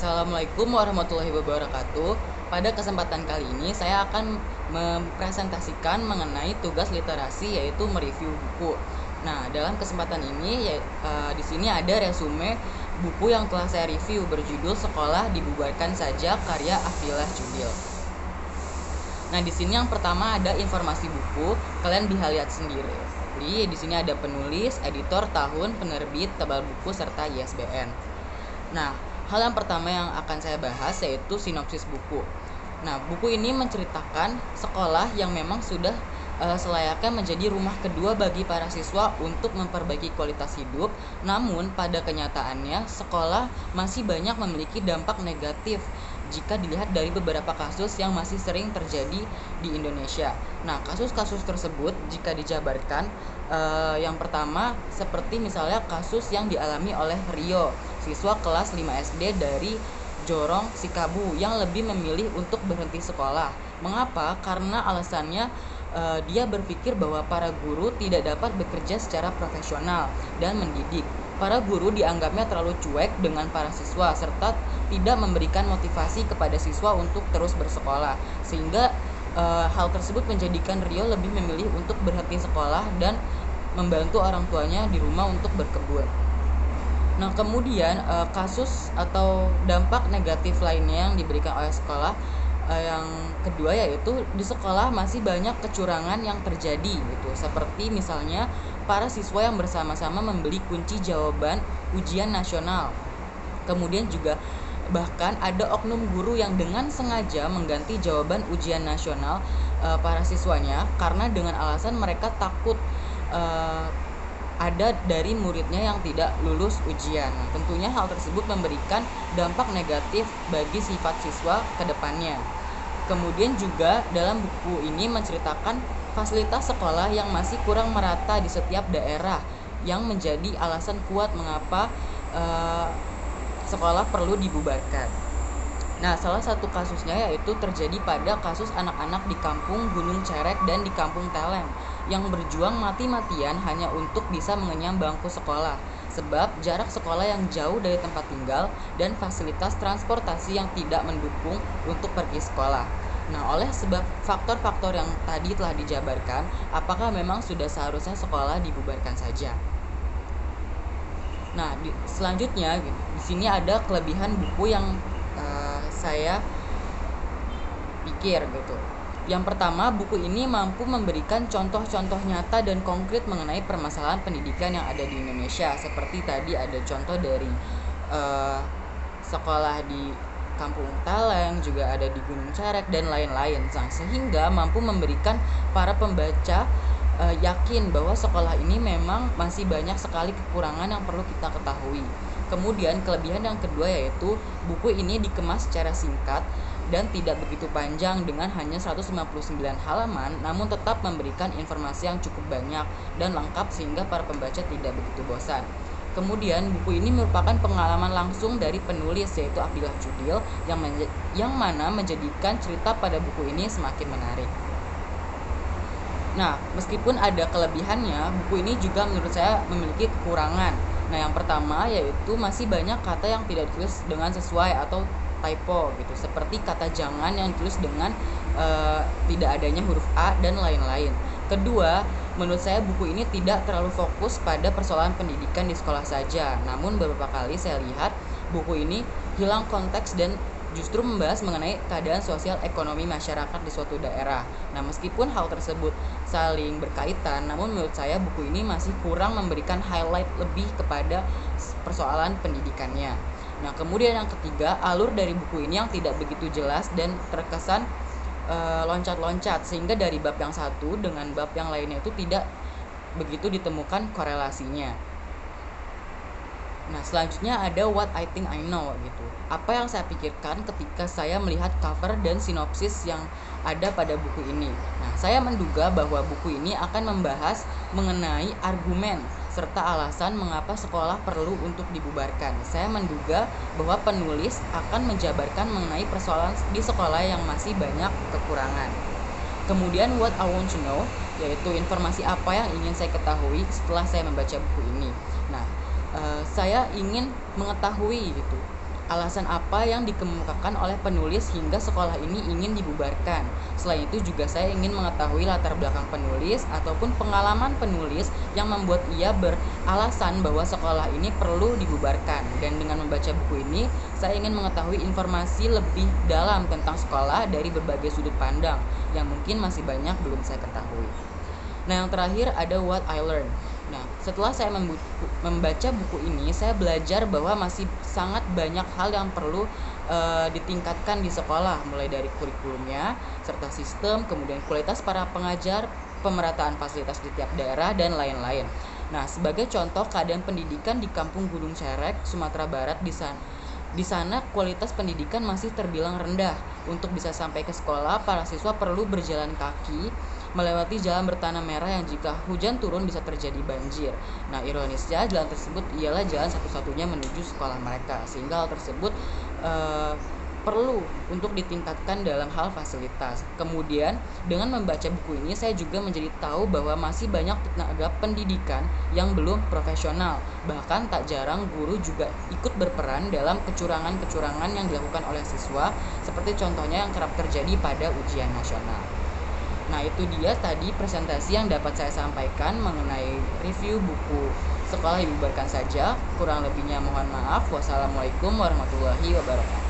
Assalamualaikum warahmatullahi wabarakatuh. Pada kesempatan kali ini saya akan mempresentasikan mengenai tugas literasi, yaitu mereview buku. Nah, dalam kesempatan ini di sini ada resume buku yang telah saya review berjudul Sekolah Dibubarkan Saja karya Afdilah Judil. Nah, di sini yang pertama ada informasi buku, kalian bisa lihat sendiri. Di sini ada penulis, editor, tahun, penerbit, tebal buku serta ISBN. Nah, hal yang pertama yang akan saya bahas yaitu sinopsis buku. Nah, buku ini menceritakan sekolah yang memang sudah selayaknya menjadi rumah kedua bagi para siswa untuk memperbaiki kualitas hidup. Namun, pada kenyataannya, sekolah masih banyak memiliki dampak negatif jika dilihat dari beberapa kasus yang masih sering terjadi di Indonesia. Nah, kasus-kasus tersebut jika dijabarkan, yang pertama seperti misalnya kasus yang dialami oleh Rio, siswa kelas 5 SD dari Jorong, Sikabu, yang lebih memilih untuk berhenti sekolah. Mengapa? Karena alasannya dia berpikir bahwa para guru tidak dapat bekerja secara profesional dan mendidik. Para guru dianggapnya terlalu cuek dengan para siswa serta tidak memberikan motivasi kepada siswa untuk terus bersekolah, sehingga hal tersebut menjadikan Rio lebih memilih untuk berhenti sekolah dan membantu orang tuanya di rumah untuk berkebun. Nah, kemudian kasus atau dampak negatif lainnya yang diberikan oleh sekolah, yang kedua yaitu di sekolah masih banyak kecurangan yang terjadi gitu. Seperti misalnya para siswa yang bersama-sama membeli kunci jawaban ujian nasional. Kemudian juga bahkan ada oknum guru yang dengan sengaja mengganti jawaban ujian nasional para siswanya karena dengan alasan mereka takut ada dari muridnya yang tidak lulus ujian. Nah, tentunya hal tersebut memberikan dampak negatif bagi sifat siswa ke depannya. Kemudian juga dalam buku ini menceritakan fasilitas sekolah yang masih kurang merata di setiap daerah, yang menjadi alasan kuat mengapa sekolah perlu dibubarkan. Nah, salah satu kasusnya yaitu terjadi pada kasus anak-anak di kampung Gunung Cerek dan di kampung Teleng yang berjuang mati-matian hanya untuk bisa mengenyam bangku sekolah, sebab jarak sekolah yang jauh dari tempat tinggal dan fasilitas transportasi yang tidak mendukung untuk pergi sekolah. Nah, oleh sebab faktor-faktor yang tadi telah dijabarkan, apakah memang sudah seharusnya sekolah dibubarkan saja? Nah, selanjutnya di sini ada kelebihan buku yang saya pikir gitu. Yang pertama, buku ini mampu memberikan contoh-contoh nyata dan konkret mengenai permasalahan pendidikan yang ada di Indonesia. Seperti tadi ada contoh dari sekolah di Kampung Taleng, juga ada di Gunung Cerek dan lain-lain. Nah, sehingga mampu memberikan para pembaca yakin bahwa sekolah ini memang masih banyak sekali kekurangan yang perlu kita ketahui. Kemudian kelebihan yang kedua yaitu buku ini dikemas secara singkat dan tidak begitu panjang dengan hanya 159 halaman, namun tetap memberikan informasi yang cukup banyak dan lengkap sehingga para pembaca tidak begitu bosan. Kemudian buku ini merupakan pengalaman langsung dari penulis yaitu Afdilah Judil yang mana menjadikan cerita pada buku ini semakin menarik. Nah, meskipun ada kelebihannya, buku ini juga menurut saya memiliki kekurangan. Nah, yang pertama yaitu masih banyak kata yang tidak ditulis dengan sesuai atau typo gitu, seperti kata jangan yang ditulis dengan tidak adanya huruf A dan lain-lain. Kedua, menurut saya buku ini tidak terlalu fokus pada persoalan pendidikan di sekolah saja. Namun beberapa kali saya lihat buku ini hilang konteks dan justru membahas mengenai keadaan sosial ekonomi masyarakat di suatu daerah. Nah, meskipun hal tersebut saling berkaitan, namun menurut saya buku ini masih kurang memberikan highlight lebih kepada persoalan pendidikannya. Nah, kemudian yang ketiga, alur dari buku ini yang tidak begitu jelas dan terkesan loncat-loncat, sehingga dari bab yang satu dengan bab yang lainnya itu tidak begitu ditemukan korelasinya. Nah, selanjutnya ada what I think I know gitu. Apa yang saya pikirkan ketika saya melihat cover dan sinopsis yang ada pada buku ini. Nah, saya menduga bahwa buku ini akan membahas mengenai argumen serta alasan mengapa sekolah perlu untuk dibubarkan. Saya menduga bahwa penulis akan menjabarkan mengenai persoalan di sekolah yang masih banyak kekurangan. Kemudian what I want to know, yaitu informasi apa yang ingin saya ketahui setelah saya membaca buku ini. Nah, saya ingin mengetahui gitu alasan apa yang dikemukakan oleh penulis hingga sekolah ini ingin dibubarkan. Selain itu juga saya ingin mengetahui latar belakang penulis ataupun pengalaman penulis yang membuat ia beralasan bahwa sekolah ini perlu dibubarkan. Dan dengan membaca buku ini, saya ingin mengetahui informasi lebih dalam tentang sekolah dari berbagai sudut pandang yang mungkin masih banyak belum saya ketahui. Nah, yang terakhir ada What I Learned. Nah, setelah saya membaca buku ini, saya belajar bahwa masih sangat banyak hal yang perlu ditingkatkan di sekolah, mulai dari kurikulumnya, serta sistem, kemudian kualitas para pengajar, pemerataan fasilitas di tiap daerah, dan lain-lain. Nah, sebagai contoh keadaan pendidikan di Kampung Gunung Cerek, Sumatera Barat di sana kualitas pendidikan masih terbilang rendah. Untuk bisa sampai ke sekolah, para siswa perlu berjalan kaki melewati jalan bertanah merah yang jika hujan turun bisa terjadi banjir. Nah, ironisnya jalan tersebut ialah jalan satu-satunya menuju sekolah mereka, sehingga hal tersebut perlu untuk ditingkatkan dalam hal fasilitas. Kemudian dengan membaca buku ini saya juga menjadi tahu bahwa masih banyak tenaga pendidikan yang belum profesional. Bahkan tak jarang guru juga ikut berperan dalam kecurangan-kecurangan yang dilakukan oleh siswa, seperti contohnya yang kerap terjadi pada ujian nasional. Nah, itu dia tadi presentasi yang dapat saya sampaikan mengenai review buku Sekolah Dibubarkan Saja. Kurang lebihnya mohon maaf. Wassalamualaikum warahmatullahi wabarakatuh.